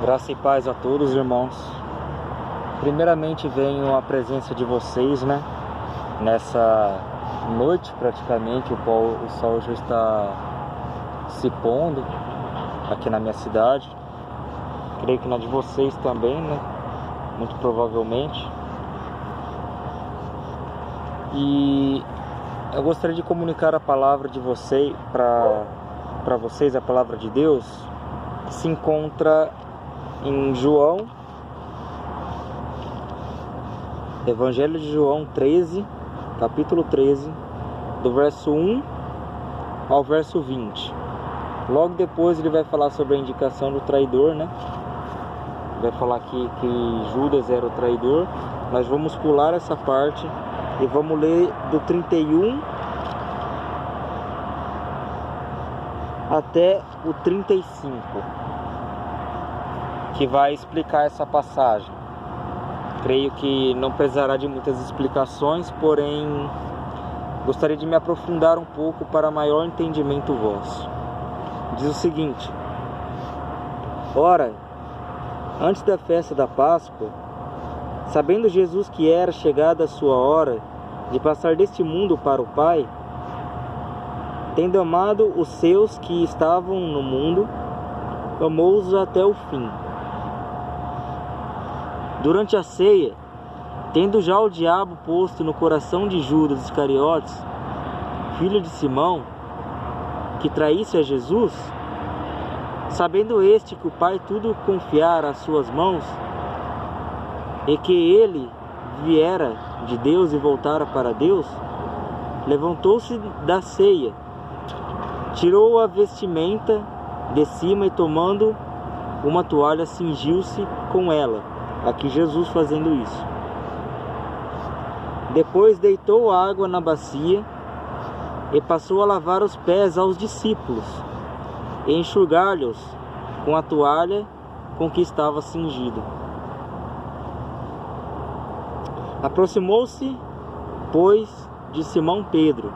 Graça e paz a todos, irmãos. Primeiramente venho à presença de vocês, nessa noite praticamente, o sol já está se pondo aqui na minha cidade. Creio que na de vocês também, muito provavelmente. E eu gostaria de comunicar a palavra de vocês para vocês, a palavra de Deus, que se encontra em João, Evangelho de João 13, capítulo 13, do verso 1 ao verso 20. Logo depois ele vai falar sobre a indicação do traidor, Vai falar que Judas era o traidor. Nós vamos pular essa parte e vamos ler do 31 até o 35, que vai explicar essa passagem. Creio que não precisará de muitas explicações, porém gostaria de me aprofundar um pouco para maior entendimento vosso. Diz o seguinte: Ora, antes da festa da Páscoa, sabendo Jesus que era chegada a sua hora de passar deste mundo para o Pai, tendo amado os seus que estavam no mundo, amou-os até o fim. Durante a ceia, tendo já o diabo posto no coração de Judas Iscariotes, filho de Simão, que traísse a Jesus, sabendo este que o Pai tudo confiara às suas mãos, e que ele viera de Deus e voltara para Deus, levantou-se da ceia, tirou a vestimenta de cima e, tomando uma toalha, cingiu-se com ela. Aqui Jesus fazendo isso. Depois deitou água na bacia e passou a lavar os pés aos discípulos e enxugar-lhes com a toalha com que estava cingido. Aproximou-se, pois, de Simão Pedro,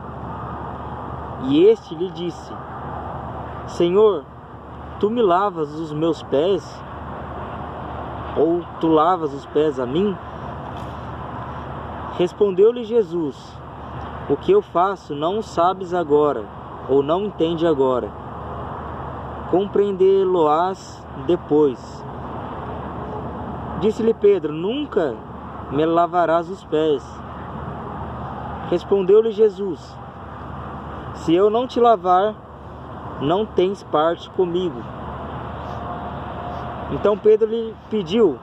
e este lhe disse: Senhor, tu me lavas os meus pés? Ou tu lavas os pés a mim? Respondeu-lhe Jesus: O que eu faço não sabes agora, ou não entende agora. Compreendê-lo-ás depois. Disse-lhe Pedro: Nunca me lavarás os pés. Respondeu-lhe Jesus: Se eu não te lavar, não tens parte comigo. Então Pedro lhe pediu: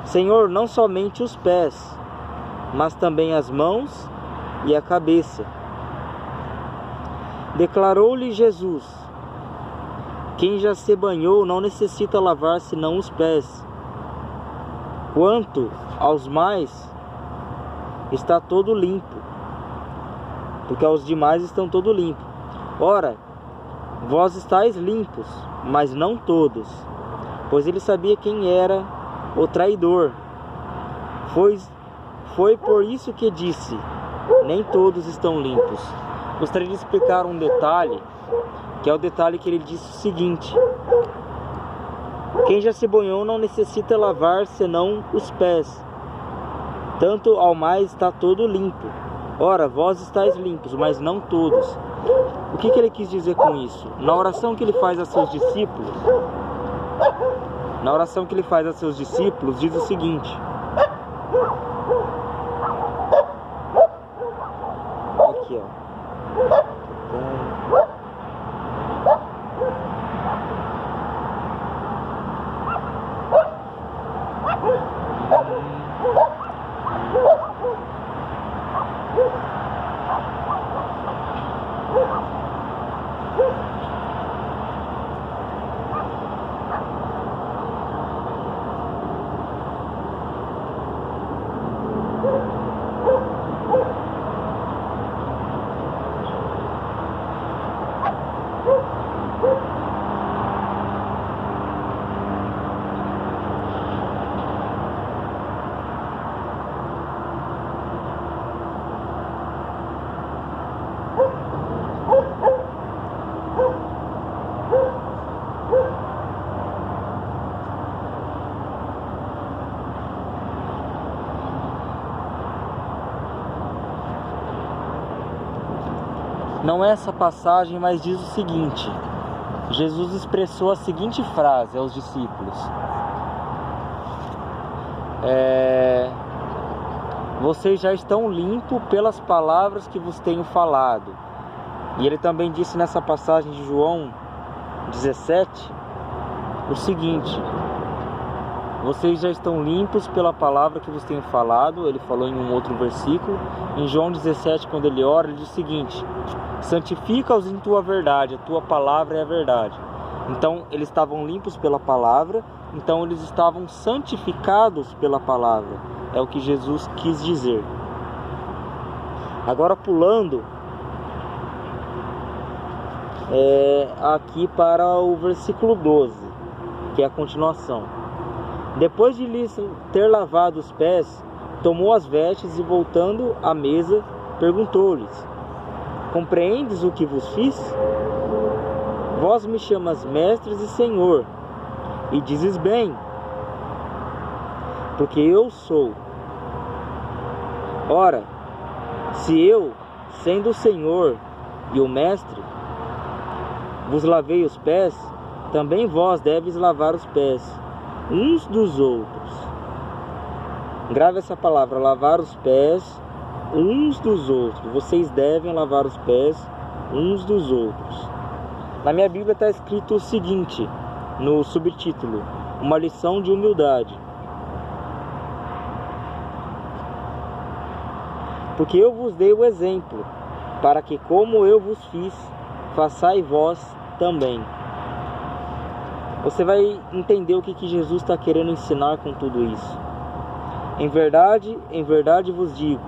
Senhor, não somente os pés, mas também as mãos e a cabeça. Declarou-lhe Jesus: Quem já se banhou não necessita lavar senão os pés. Quanto aos mais, está todo limpo, porque aos demais estão todo limpo. Ora, vós estáis limpos, mas não todos. Pois ele sabia quem era o traidor. Foi por isso que disse: nem todos estão limpos. Gostaria de explicar um detalhe, que é o detalhe que ele disse o seguinte: quem já se banhou não necessita lavar senão os pés. Tanto ao mais está todo limpo. Ora, vós estáis limpos, mas não todos. O que ele quis dizer com isso? Na oração que ele faz a seus discípulos, diz o seguinte: aqui, não é essa passagem, mas diz o seguinte: Jesus expressou a seguinte frase aos discípulos: vocês já estão limpos pelas palavras que vos tenho falado. E ele também disse nessa passagem de João 17 o seguinte: vocês já estão limpos pela palavra que vos tenho falado. Ele falou em um outro versículo. Em João 17, quando ele ora, ele diz o seguinte: santifica-os em tua verdade, a tua palavra é a verdade. Então eles estavam limpos pela palavra, então eles estavam santificados pela palavra. É o que Jesus quis dizer. Agora pulando aqui para o versículo 12, que é a continuação. Depois de lhes ter lavado os pés, tomou as vestes e, voltando à mesa, perguntou-lhes: compreendes o que vos fiz? Vós me chamas mestres e senhor, e dizes bem, porque eu sou. Ora, se eu, sendo o Senhor e o mestre, vos lavei os pés, também vós deves lavar os pés uns dos outros. Grave essa palavra: lavar os pés uns dos outros. Vocês devem lavar os pés uns dos outros. Na minha Bíblia está escrito o seguinte, no subtítulo: uma lição de humildade. Porque eu vos dei o exemplo, para que, como eu vos fiz, façais vós também. Você vai entender o que Jesus está querendo ensinar com tudo isso. Em verdade vos digo,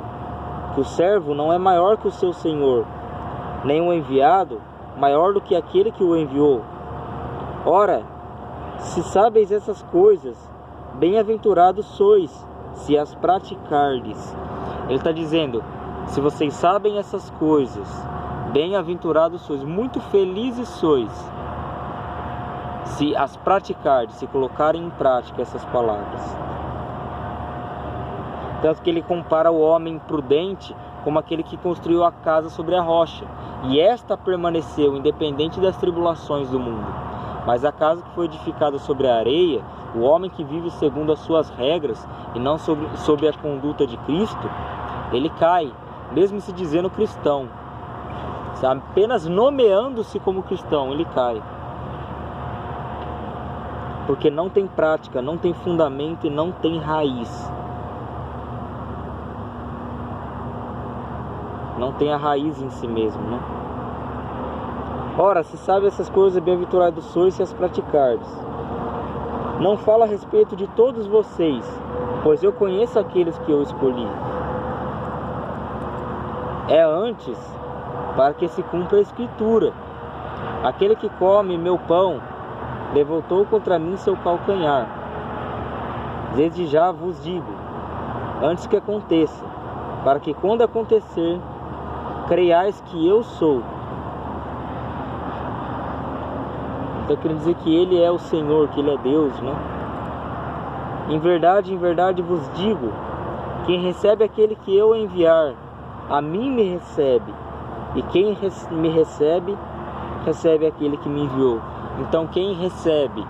que o servo não é maior que o seu senhor, nem o enviado maior do que aquele que o enviou. Ora, se sabeis essas coisas, bem-aventurados sois, se as praticardes. Ele está dizendo: se vocês sabem essas coisas, bem-aventurados sois, muito felizes sois, se as praticardes, se colocarem em prática essas palavras. Tanto que ele compara o homem prudente como aquele que construiu a casa sobre a rocha, e esta permaneceu independente das tribulações do mundo. Mas a casa que foi edificada sobre a areia, o homem que vive segundo as suas regras e não sob a conduta de Cristo, ele cai, mesmo se dizendo cristão. Apenas nomeando-se como cristão, ele cai. Porque não tem prática, não tem fundamento e não tem raiz. Não tem a raiz em si mesmo, né? Ora, se sabe essas coisas, bem-aventurados sois se as praticardes. Não falo a respeito de todos vocês, pois eu conheço aqueles que eu escolhi. É antes para que se cumpra a Escritura: aquele que come meu pão levantou contra mim seu calcanhar. Desde já vos digo, antes que aconteça, para que quando acontecer, creiais que eu sou. Então quer dizer que Ele é o Senhor, que Ele é Deus, né? Em verdade vos digo, quem recebe aquele que eu enviar, a mim me recebe, e quem me recebe, recebe aquele que me enviou. Então quem recebe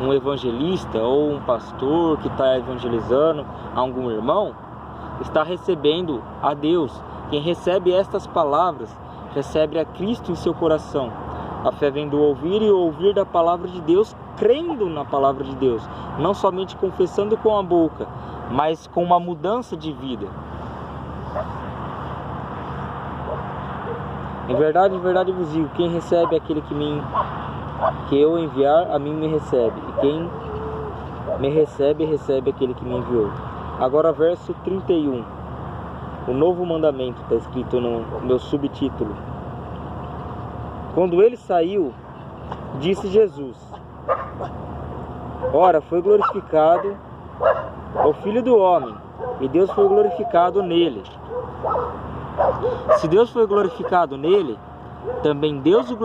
um evangelista ou um pastor que está evangelizando algum irmão, está recebendo a Deus. Quem recebe estas palavras, recebe a Cristo em seu coração. A fé vem do ouvir, e o ouvir da palavra de Deus, crendo na palavra de Deus. Não somente confessando com a boca, mas com uma mudança de vida. Em verdade vos digo, quem recebe aquele que eu enviar, a mim me recebe. E quem me recebe, recebe aquele que me enviou. Agora verso 31. O novo mandamento está escrito no meu subtítulo. Quando ele saiu, disse Jesus: ora, foi glorificado o Filho do Homem, e Deus foi glorificado nele. Se Deus foi glorificado nele, também Deus o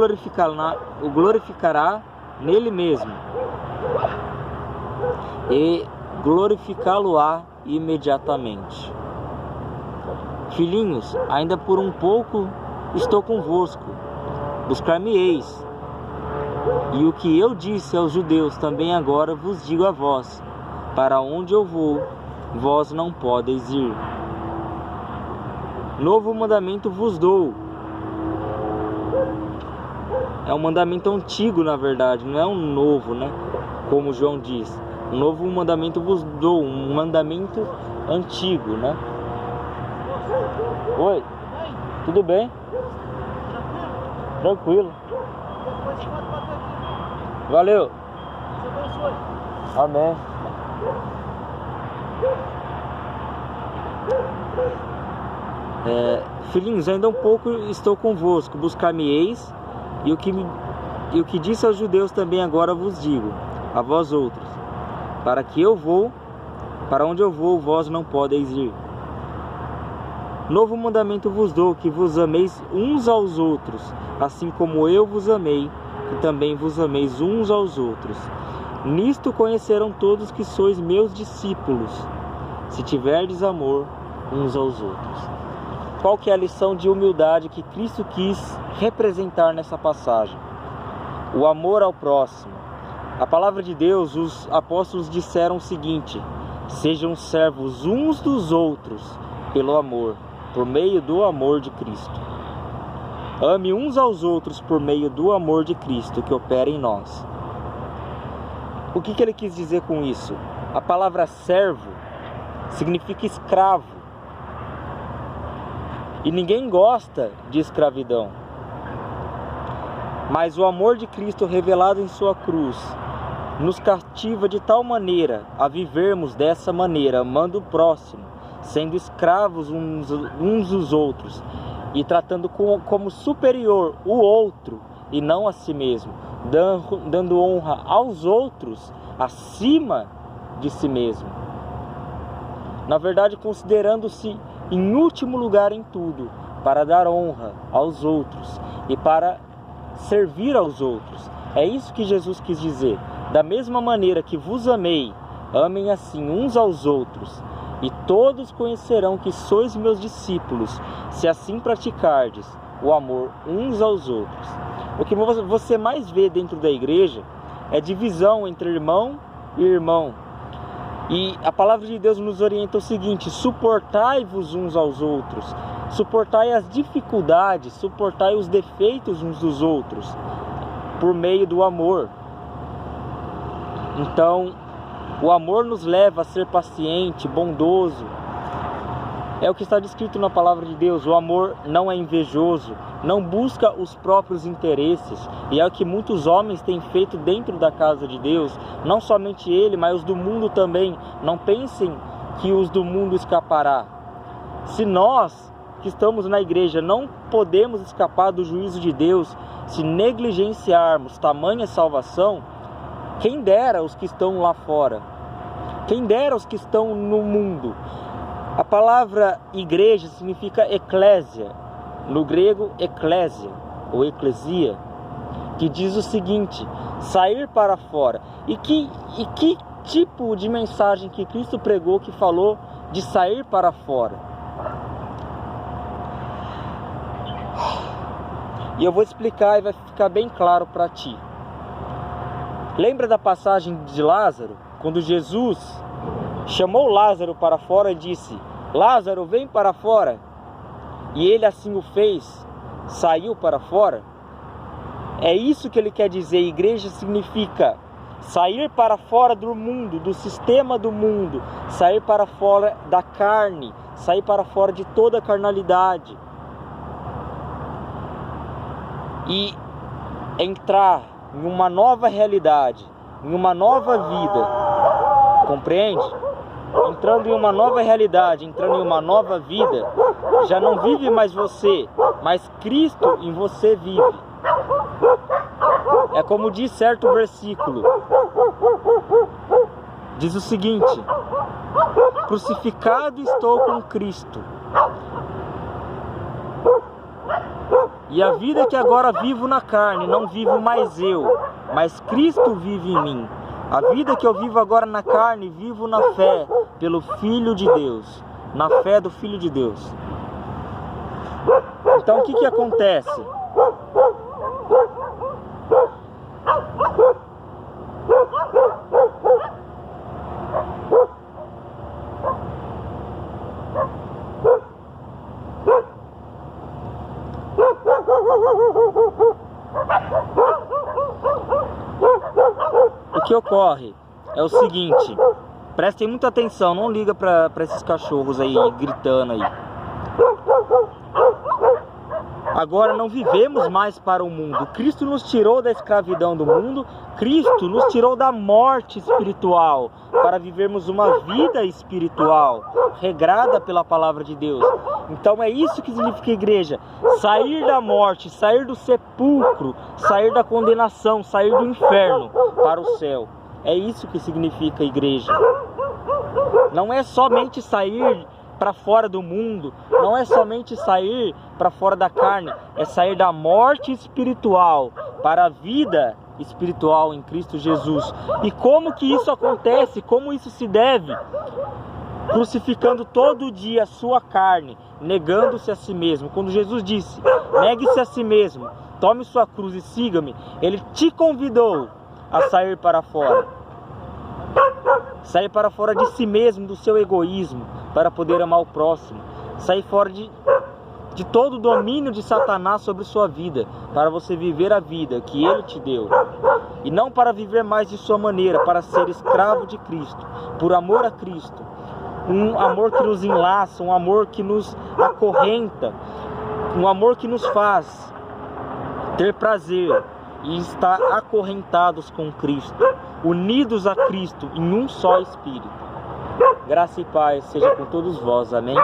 glorificará nele mesmo, e glorificá-lo-á imediatamente. Filhinhos, ainda por um pouco estou convosco, buscar-me-eis. E o que eu disse aos judeus também agora vos digo a vós: para onde eu vou, vós não podeis ir. Novo mandamento vos dou. É um mandamento antigo, na verdade, não é um novo, né? Como João diz. Um novo mandamento vos dou, um mandamento antigo, né? Oi, tudo bem? Tranquilo. Valeu. Amém. Filhinhos, ainda um pouco estou convosco, buscar-me-eis, e o que disse aos judeus também agora vos digo, a vós outros, para onde eu vou, vós não podeis ir. Novo mandamento vos dou, que vos ameis uns aos outros, assim como eu vos amei, que também vos ameis uns aos outros. Nisto conhecerão todos que sois meus discípulos, se tiverdes amor uns aos outros. Qual que é a lição de humildade que Cristo quis representar nessa passagem? O amor ao próximo. A palavra de Deus, os apóstolos disseram o seguinte: sejam servos uns dos outros pelo amor, por meio do amor de Cristo. Ame uns aos outros por meio do amor de Cristo que opera em nós. O que ele quis dizer com isso? A palavra servo significa escravo. E ninguém gosta de escravidão. Mas o amor de Cristo revelado em sua cruz nos cativa de tal maneira a vivermos dessa maneira, amando o próximo, sendo escravos uns dos outros e tratando como superior o outro e não a si mesmo, dando honra aos outros acima de si mesmo. Na verdade, considerando-se em último lugar em tudo, para dar honra aos outros e para servir aos outros. É isso que Jesus quis dizer. Da mesma maneira que vos amei, amem assim uns aos outros, e todos conhecerão que sois meus discípulos, se assim praticardes o amor uns aos outros. O que você mais vê dentro da igreja é divisão entre irmão e irmão. E a palavra de Deus nos orienta o seguinte: suportai-vos uns aos outros, suportai as dificuldades, suportai os defeitos uns dos outros, por meio do amor. Então, o amor nos leva a ser paciente, bondoso. É o que está descrito na palavra de Deus. O amor não é invejoso, não busca os próprios interesses. E é o que muitos homens têm feito dentro da casa de Deus. Não somente ele, mas os do mundo também. Não pensem que os do mundo escapará. Se nós que estamos na igreja não podemos escapar do juízo de Deus, se negligenciarmos tamanha salvação, quem dera os que estão lá fora. Quem dera os que estão no mundo. A palavra igreja significa eclésia, no grego eclésia, ou eclesia, que diz o seguinte: sair para fora. E que tipo de mensagem que Cristo pregou que falou de sair para fora? E eu vou explicar e vai ficar bem claro para ti. Lembra da passagem de Lázaro? Quando Jesus chamou Lázaro para fora e disse: Lázaro, vem para fora. E ele assim o fez, saiu para fora. É isso que ele quer dizer. Igreja significa sair para fora do mundo, do sistema do mundo, sair para fora da carne, sair para fora de toda a carnalidade e entrar em uma nova realidade, em uma nova vida. Compreende? Entrando em uma nova realidade, entrando em uma nova vida, já não vive mais você, mas Cristo em você vive. É como diz certo versículo. Diz o seguinte: crucificado estou com Cristo, e a vida que agora vivo na carne, não vivo mais eu, mas Cristo vive em mim. A vida que eu vivo agora na carne, vivo na fé pelo Filho de Deus, na fé do Filho de Deus. Então o que acontece? O que ocorre é o seguinte, prestem muita atenção, não liga para esses cachorros aí gritando aí. Agora não vivemos mais para o mundo. Cristo nos tirou da escravidão do mundo, Cristo nos tirou da morte espiritual para vivermos uma vida espiritual, regrada pela palavra de Deus. Então é isso que significa igreja: sair da morte, sair do sepulcro, sair da condenação, sair do inferno para o céu. É isso que significa igreja. Não é somente sair para fora do mundo, não é somente sair para fora da carne, é sair da morte espiritual para a vida espiritual em Cristo Jesus. E como que isso acontece? Como isso se deve? Crucificando todo dia a sua carne, negando-se a si mesmo. Quando Jesus disse, negue-se a si mesmo, tome sua cruz e siga-me, Ele te convidou a sair para fora. Sair para fora de si mesmo, do seu egoísmo, para poder amar o próximo. Sair fora de todo o domínio de Satanás sobre sua vida, para você viver a vida que Ele te deu. E não para viver mais de sua maneira, para ser escravo de Cristo, por amor a Cristo. Um amor que nos enlaça, um amor que nos acorrenta, um amor que nos faz ter prazer e estar acorrentados com Cristo, unidos a Cristo em um só Espírito. Graça e paz seja com todos vós. Amém?